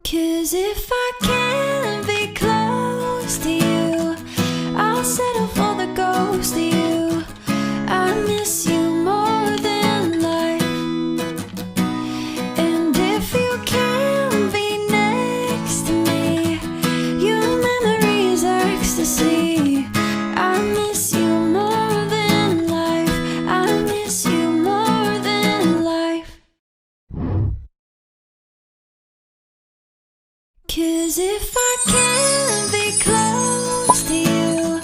'Cause if I can't be close to you, I'll settle for the ghost of you. I miss you more than life. And if you can't be next to me, your memories are ecstasy. I miss you more than life. I miss you more than life. 'Cause if I can't be close to you,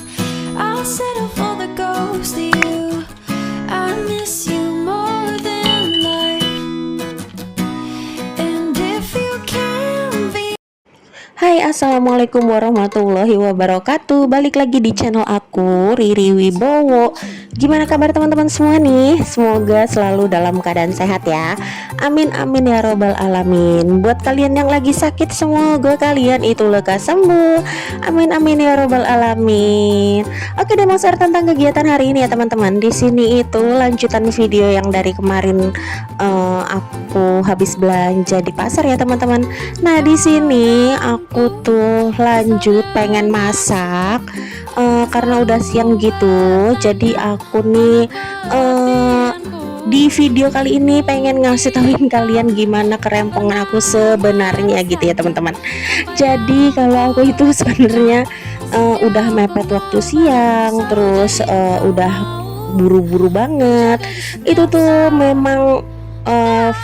I'll settle for the ghost of you. I miss you more than life. And if you can't be. Hai, assalamualaikum warahmatullahi wabarakatuh. Balik lagi di channel aku, Riri Wibowo. Gimana kabar teman-teman semua nih? Semoga selalu dalam keadaan sehat ya. Amin amin ya robbal alamin. Buat kalian yang lagi sakit, semoga kalian itu lekas sembuh. Amin amin ya robbal alamin. Oke deh, mau share tentang kegiatan hari ini ya teman-teman. Di sini itu lanjutan video yang dari kemarin aku habis belanja di pasar ya teman-teman. Nah, di sini aku tuh lanjut pengen masak karena udah siang gitu. Jadi aku nih di video kali ini pengen ngasih tahuin kalian gimana kerempongan aku sebenarnya gitu ya teman-teman. Jadi kalau aku itu sebenarnya udah mepet waktu siang, terus udah buru-buru banget. Itu tuh memang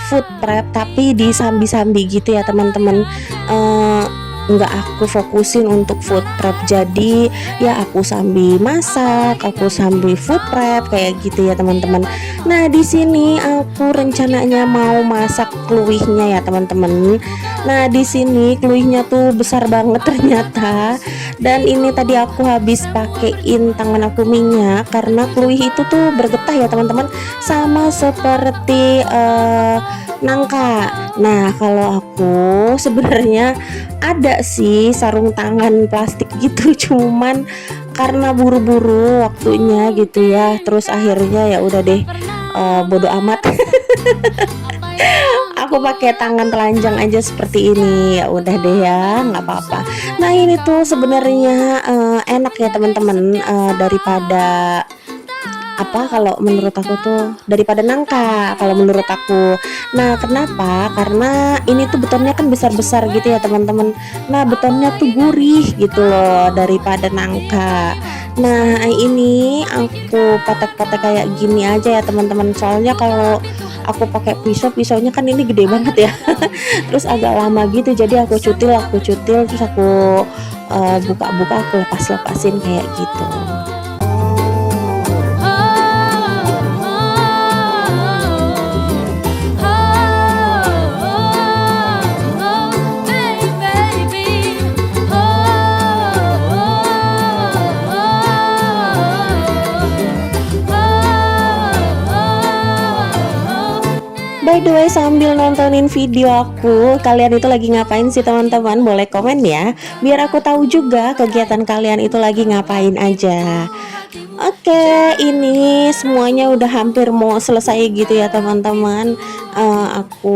food prep tapi di sambi-sambi gitu ya teman-teman. Nggak aku fokusin untuk food prep, jadi ya aku sambil masak, aku sambil food prep kayak gitu ya teman-teman. Nah, di sini aku rencananya mau masak kluihnya ya teman-teman. Nah, di sini kluihnya tuh besar banget ternyata, dan ini tadi aku habis pakein tangan aku minyak karena kluih itu tuh bergetah ya teman-teman, sama seperti nangka. Nah, kalau aku sebenarnya ada sih sarung tangan plastik gitu, cuman karena buru-buru waktunya gitu ya, terus akhirnya ya udah deh, bodo amat. Aku pakai tangan telanjang aja seperti ini, ya udah deh ya, nggak apa-apa. Nah, ini tuh sebenarnya enak ya teman-teman, daripada apa, kalau menurut aku tuh daripada nangka kalau menurut aku. Nah, kenapa? Karena ini tuh betonnya kan besar-besar gitu ya teman-teman. Nah, betonnya tuh gurih gitu loh daripada nangka. Nah, ini aku patek-patek kayak gini aja ya teman-teman. Soalnya kalau aku pakai pisaunya kan ini gede banget ya. Terus agak lama gitu, jadi aku cutil terus aku buka-buka, aku lepas-lepasin kayak gitu. By the way, sambil nontonin video aku, kalian itu lagi ngapain sih teman-teman? Boleh komen ya, biar aku tahu juga kegiatan kalian itu lagi ngapain aja. Oke, ini semuanya udah hampir mau selesai gitu ya teman-teman. Aku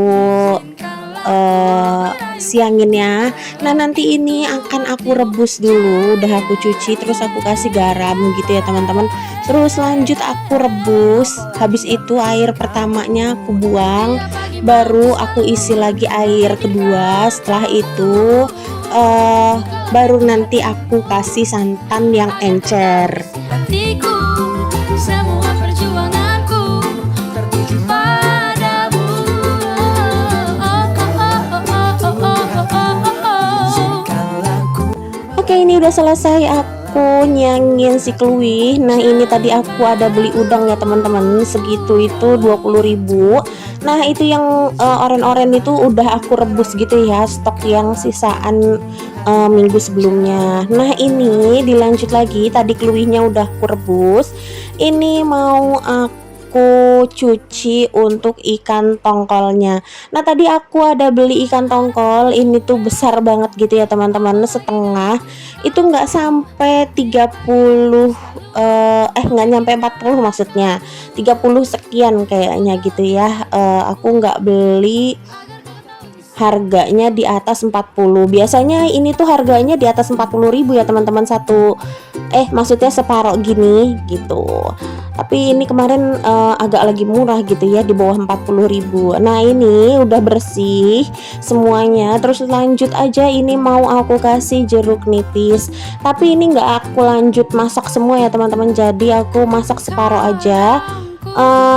siangin ya. Nah, nanti ini akan aku rebus dulu, udah aku cuci, terus aku kasih garam gitu ya teman-teman. Terus lanjut aku rebus, habis itu air pertamanya aku buang, baru aku isi lagi air kedua. Setelah itu baru nanti aku kasih santan yang encer. Hatiku, semua perjuanganku tertuju padamu. Oke, ini udah selesai aku nyangin si kluih. Nah, ini tadi aku ada beli udang ya teman-teman, segitu itu 20.000. Nah, itu yang oren-oren itu udah aku rebus gitu ya, stok yang sisaan minggu sebelumnya. Nah, ini dilanjut lagi, tadi kluihnya udah aku rebus. Ini mau aku cuci untuk ikan tongkolnya. Nah, tadi aku ada beli ikan tongkol, ini tuh besar banget gitu ya teman-teman, setengah. Itu nggak sampai 30 nggak nyampe 40 maksudnya, 30 sekian kayaknya gitu ya. Aku nggak beli harganya di atas 40. Biasanya ini tuh harganya di atas 40.000 ya teman-teman, maksudnya separoh gini gitu. Tapi ini kemarin agak lagi murah gitu ya, di bawah 40.000. Nah ini udah bersih semuanya. Terus lanjut aja, ini mau aku kasih jeruk nipis. Tapi ini nggak aku lanjut masak semua ya teman-teman, jadi aku masak separoh aja.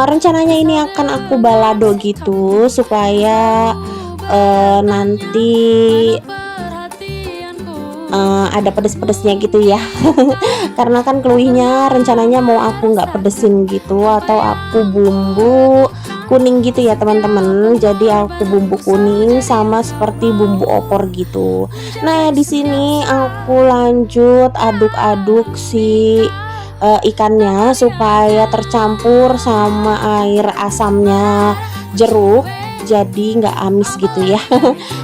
Rencananya ini akan aku balado gitu supaya nanti ada pedes-pedesnya gitu ya. Karena kan keluihnya rencananya mau aku nggak pedesin gitu, atau aku bumbu kuning gitu ya teman-teman. Jadi aku bumbu kuning sama seperti bumbu opor gitu. Nah di sini aku lanjut aduk-aduk si ikannya supaya tercampur sama air asamnya jeruk, jadi nggak amis gitu ya.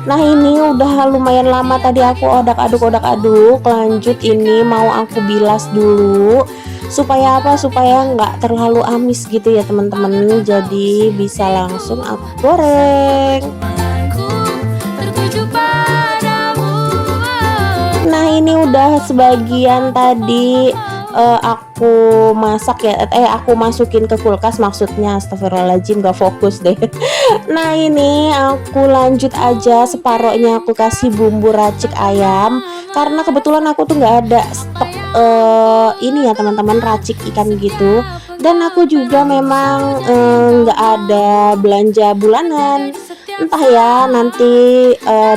Nah ini udah lumayan lama tadi aku odak-aduk. Lanjut ini mau aku bilas dulu supaya apa, supaya nggak terlalu amis gitu ya teman-teman, jadi bisa langsung aku goreng. Nah ini udah sebagian tadi aku masak ya, aku masukin ke kulkas maksudnya, astagfirullahaladzim gak fokus deh. Nah ini aku lanjut aja, separohnya aku kasih bumbu racik ayam, karena kebetulan aku tuh nggak ada stok ini ya teman-teman, racik ikan gitu. Dan aku juga memang nggak ada belanja bulanan, entah ya nanti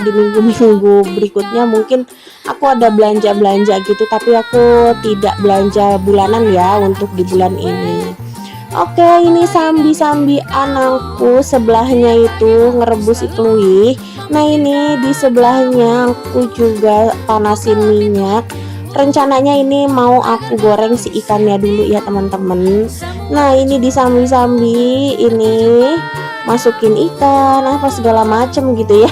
di minggu-minggu berikutnya mungkin aku ada belanja gitu, tapi aku tidak belanja bulanan ya untuk di bulan ini. Oke, ini sambi-sambi anakku sebelahnya itu ngerebus ikluih. Nah ini di sebelahnya aku juga panasin minyak. Rencananya ini mau aku goreng si ikannya dulu ya teman-teman. Nah ini disambi-sambi ini masukin ikan apa segala macem gitu ya.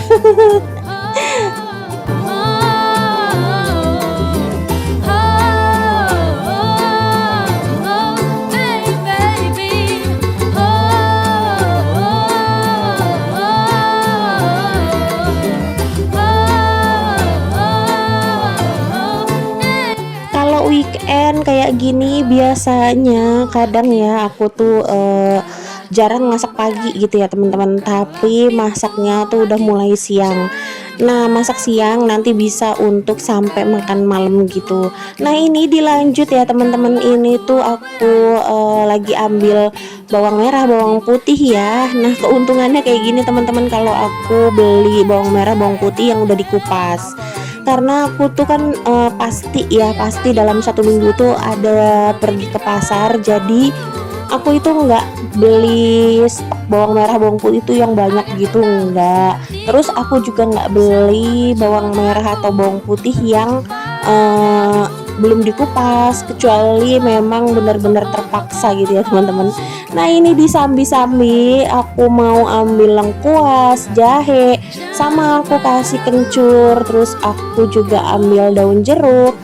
Weekend kayak gini biasanya kadang ya aku tuh jarang masak pagi gitu ya teman-teman, tapi masaknya tuh udah mulai siang. Nah masak siang nanti bisa untuk sampai makan malam gitu. Nah ini dilanjut ya teman-teman, ini tuh aku lagi ambil bawang merah, bawang putih ya. Nah keuntungannya kayak gini teman-teman, kalau aku beli bawang merah, bawang putih yang udah dikupas, karena aku tuh kan pasti dalam 1 minggu tuh ada pergi ke pasar, jadi aku itu nggak beli stok bawang merah bawang putih itu yang banyak gitu, enggak. Terus aku juga nggak beli bawang merah atau bawang putih yang belum dikupas, kecuali memang benar-benar terpaksa gitu ya teman-teman. Nah ini disambi-sambi aku mau ambil lengkuas, jahe, sama aku kasih kencur, terus aku juga ambil daun jeruk.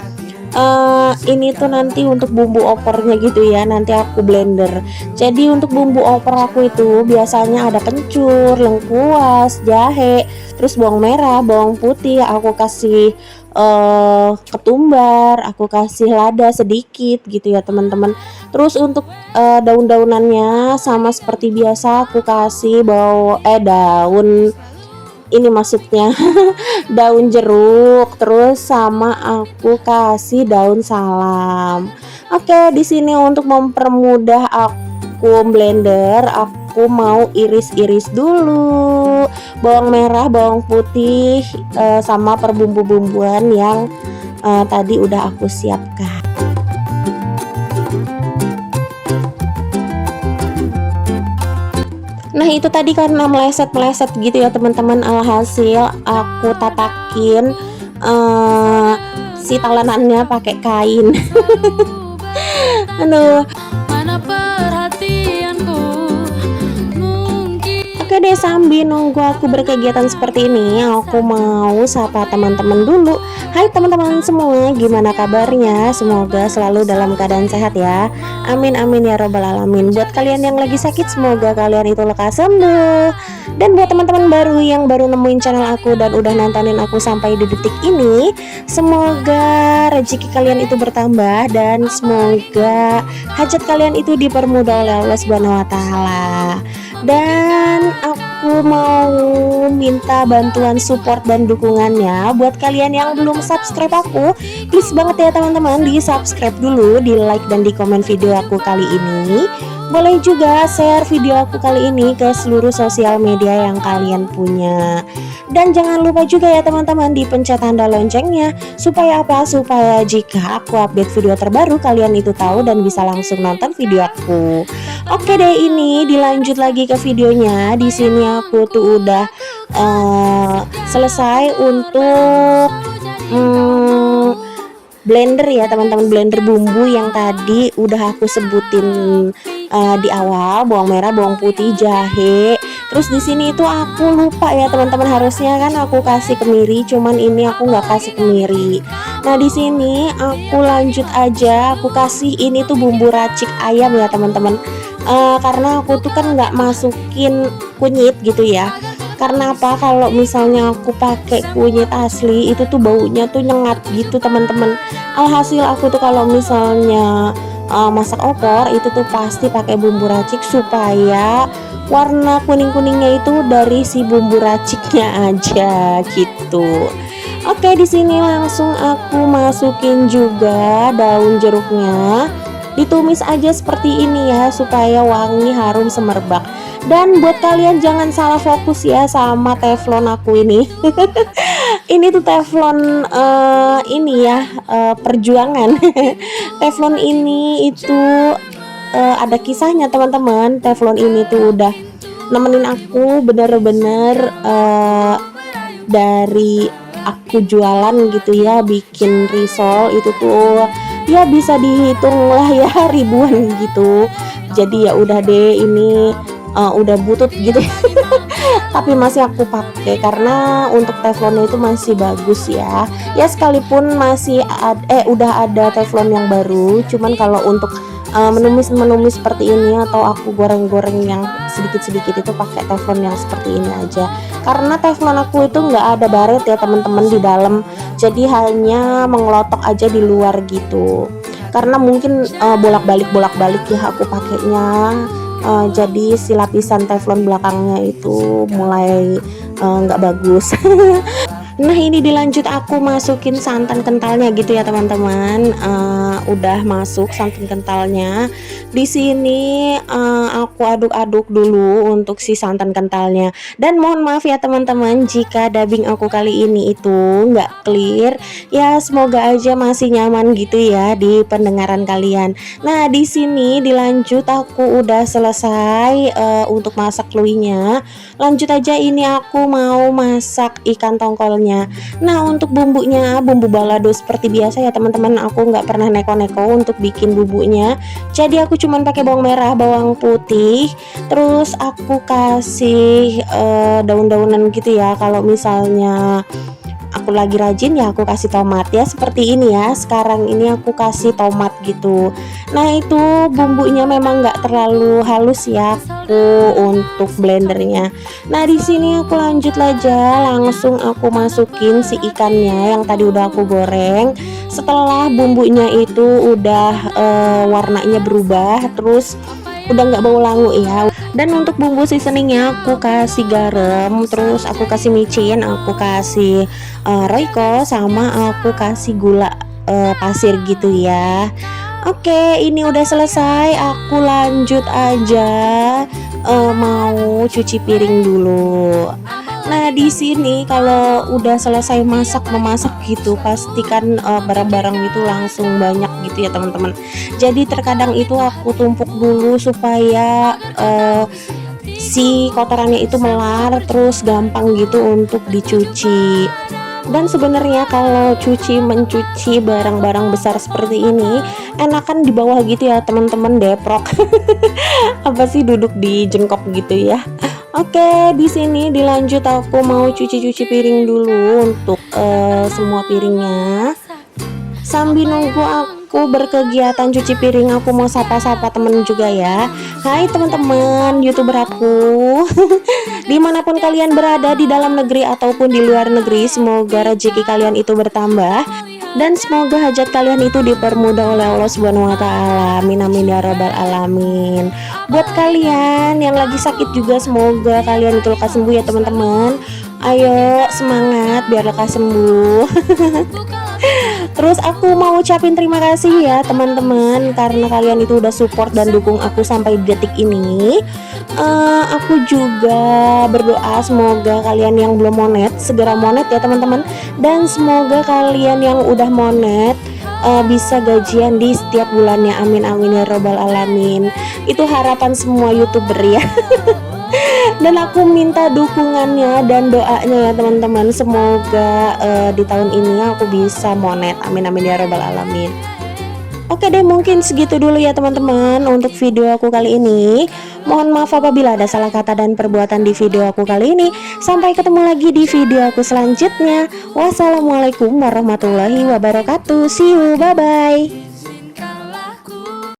Ini tuh nanti untuk bumbu opornya gitu ya, nanti aku blender. Jadi untuk bumbu opor aku itu biasanya ada kencur, lengkuas, jahe, terus bawang merah, bawang putih, aku kasih ketumbar, aku kasih lada sedikit gitu ya teman-teman. Terus untuk daun-daunannya sama seperti biasa aku kasih daun ini maksudnya daun jeruk, terus sama aku kasih daun salam. Oke, di sini untuk mempermudah aku blender, aku mau iris-iris dulu bawang merah, bawang putih sama perbumbu-bumbuan yang tadi udah aku siapkan. Nah itu tadi karena meleset gitu ya teman-teman, alhasil aku tatakin si talenannya pakai kain. Aduh. Oke, Oke deh, sambil nunggu aku berkegiatan seperti ini, aku mau sapa teman-teman dulu. Hai teman-teman semua, gimana kabarnya? Semoga selalu dalam keadaan sehat ya. Amin amin ya robbal alamin. Buat kalian yang lagi sakit, semoga kalian itu lekas sembuh. Dan buat teman-teman baru yang baru nemuin channel aku dan udah nontonin aku sampai di detik ini, semoga rezeki kalian itu bertambah dan semoga hajat kalian itu dipermudah oleh Allah Subhanahu wa taala. Dan aku mau minta bantuan support dan dukungannya buat kalian yang belum subscribe aku. Please banget ya teman-teman, di subscribe dulu, di like dan di komen video aku kali ini. Boleh juga share video aku kali ini ke seluruh sosial media yang kalian punya. Dan jangan lupa juga ya teman-teman, dipencet tanda loncengnya. Supaya apa? Supaya jika aku update video terbaru, kalian itu tahu dan bisa langsung nonton video aku. Oke deh, ini dilanjut lagi ke videonya. Di sini aku tuh udah selesai untuk blender ya teman-teman, blender bumbu yang tadi udah aku sebutin di awal, bawang merah, bawang putih, jahe. Terus di sini itu aku lupa ya teman-teman, harusnya kan aku kasih kemiri, cuman ini aku nggak kasih kemiri. Nah di sini aku lanjut aja, aku kasih ini tuh bumbu racik ayam ya teman-teman. Karena aku tuh kan nggak masukin kunyit gitu ya. Karena apa? Kalau misalnya aku pakai kunyit asli itu tuh baunya tuh nyengat gitu teman-teman. Alhasil aku tuh kalau misalnya masak opor itu tuh pasti pakai bumbu racik supaya warna kuning-kuningnya itu dari si bumbu raciknya aja gitu. Oke, di sini langsung aku masukin juga daun jeruknya. Ditumis aja seperti ini ya supaya wangi, harum, semerbak. Dan buat kalian jangan salah fokus ya sama teflon aku ini. Ini tuh teflon ini ya, perjuangan. Teflon ini itu ada kisahnya teman-teman. Teflon ini tuh udah nemenin aku bener-bener dari aku jualan gitu ya, bikin risol itu tuh ya bisa dihitung lah ya ribuan gitu. Jadi ya udah deh, ini udah butut gitu. Tapi masih aku pakai karena untuk teflonnya itu masih bagus ya. Ya sekalipun masih udah ada teflon yang baru, cuman kalau untuk menumis seperti ini atau aku goreng-goreng yang sedikit-sedikit itu pakai teflon yang seperti ini aja. Karena teflon aku itu nggak ada baret ya teman-teman di dalam, jadi hanya mengelotok aja di luar gitu. Karena mungkin bolak-balik ya aku pakainya. Jadi si lapisan teflon belakangnya itu mulai nggak bagus. Nah ini dilanjut aku masukin santan kentalnya gitu ya teman-teman. Udah masuk santan kentalnya. Di sini aku aduk-aduk dulu untuk si santan kentalnya. Dan mohon maaf ya teman-teman jika dubbing aku kali ini itu nggak clear. Ya semoga aja masih nyaman gitu ya di pendengaran kalian. Nah di sini dilanjut aku udah selesai untuk masak kluinya. Lanjut aja, ini aku mau masak ikan tongkolnya. Nah untuk bumbunya, bumbu balado seperti biasa ya teman-teman, aku nggak pernah neko-neko untuk bikin bumbunya. Jadi aku cuman pakai bawang merah, bawang putih, terus aku kasih daun-daunan gitu ya. Kalau misalnya aku lagi rajin ya aku kasih tomat ya, seperti ini ya. Sekarang ini aku kasih tomat gitu. Nah itu bumbunya memang nggak terlalu halus ya aku untuk blendernya. Nah di sini aku lanjut aja, langsung aku masukin si ikannya yang tadi udah aku goreng. Setelah bumbunya itu udah warnanya berubah, terus udah nggak bau langu ya. Dan untuk bumbu seasoningnya aku kasih garam, terus aku kasih micin, aku kasih royco, sama aku kasih gula pasir gitu ya. Oke, ini udah selesai, aku lanjut aja mau cuci piring dulu. Nah di sini kalau udah selesai memasak gitu, pastikan barang-barang itu langsung banyak gitu ya teman-teman. Jadi terkadang itu aku tumpuk dulu supaya si kotorannya itu melar, terus gampang gitu untuk dicuci. Dan sebenarnya kalau mencuci barang-barang besar seperti ini enakan di bawah gitu ya teman-teman, deprok. Apa sih duduk di jengkok gitu ya. Oke, di sini dilanjut aku mau cuci-cuci piring dulu untuk semua piringnya. Sambil nunggu aku berkegiatan cuci piring, aku mau sapa-sapa temen juga ya. Hai teman-teman YouTuber aku. Dimanapun kalian berada, di dalam negeri ataupun di luar negeri, semoga rezeki kalian itu bertambah dan semoga hajat kalian itu dipermudah oleh Allah Subhanahu wa taala. Amin amin ya rabbal alamin. Buat kalian yang lagi sakit juga, semoga kalian itu lekas sembuh ya teman-teman. Ayo semangat biar lekas sembuh. Terus aku mau ucapin terima kasih ya teman-teman, karena kalian itu udah support dan dukung aku sampai detik ini. Aku juga berdoa semoga kalian yang belum monet segera monet ya teman-teman, dan semoga kalian yang udah monet bisa gajian di setiap bulannya. Amin amin ya robbal alamin. Itu harapan semua YouTuber ya. Dan aku minta dukungannya dan doanya ya teman-teman, semoga di tahun ini aku bisa monet. Amin amin ya robbal alamin. Oke deh, mungkin segitu dulu ya teman-teman untuk video aku kali ini. Mohon maaf apabila ada salah kata dan perbuatan di video aku kali ini. Sampai ketemu lagi di video aku selanjutnya. Wassalamualaikum warahmatullahi wabarakatuh. See you, bye bye.